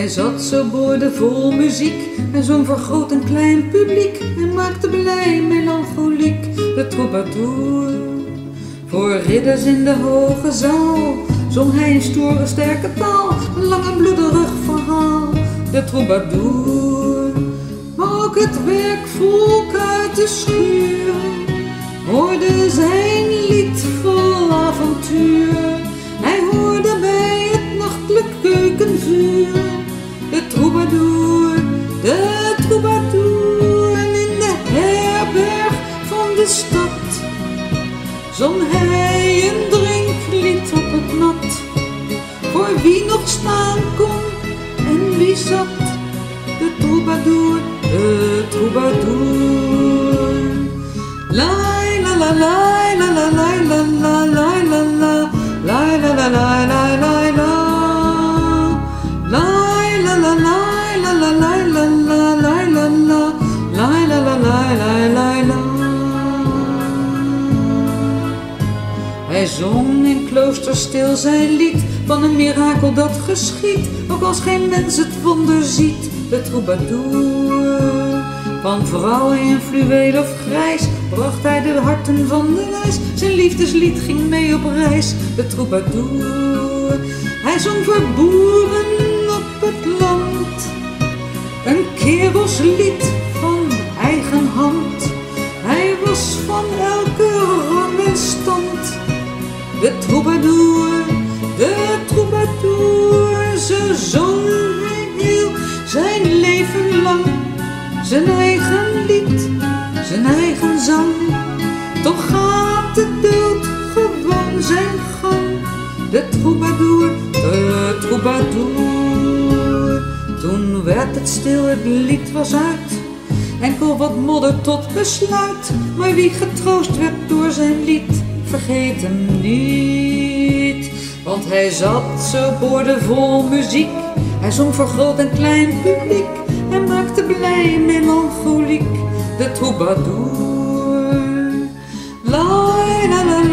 Hij zat zo boordevol muziek en zong voor groot en klein publiek en maakte blij melancholiek de troubadour. Voor ridders in de hoge zaal zong hij in stoere sterke taal een lang en bloederig verhaal, de troubadour. Maar ook het werkvolk uit de schuur hoorde zijn lied vol avontuur. Hij hoorde bij het nachtelijk keukenvuur de troubadour, de troubadour. En in de herberg van de stad zong hij een drinklied op het nat. Voor wie nog staan kon en wie zat, de troubadour, de troubadour. La la la la la la la la la la la la la la la la la la. Hij zong in kloosterstil zijn lied van een mirakel dat geschiet, ook als geen mens het wonder ziet, de troubadour. Van vrouwen in fluweel of grijs bracht hij de harten van de wijs. Zijn liefdeslied ging mee op reis, de troubadour. Hij zong voor boeren op het land een kerelslied van eigen hand. Hij was van elke rang en stand, de troubadour, de troubadour. Ze zong hij heel zijn leven lang zijn eigen lied, zijn eigen zang. Toch gaat de dood gewoon zijn gang, de troubadour, de troubadour. Toen werd het stil, het lied was uit, enkel wat modder tot besluit. Maar wie getroost werd door zijn lied, vergeet hem niet. Want hij zat zo boordevol muziek, hij zong voor groot en klein publiek en maakte blij melancholiek de troubadour. La la la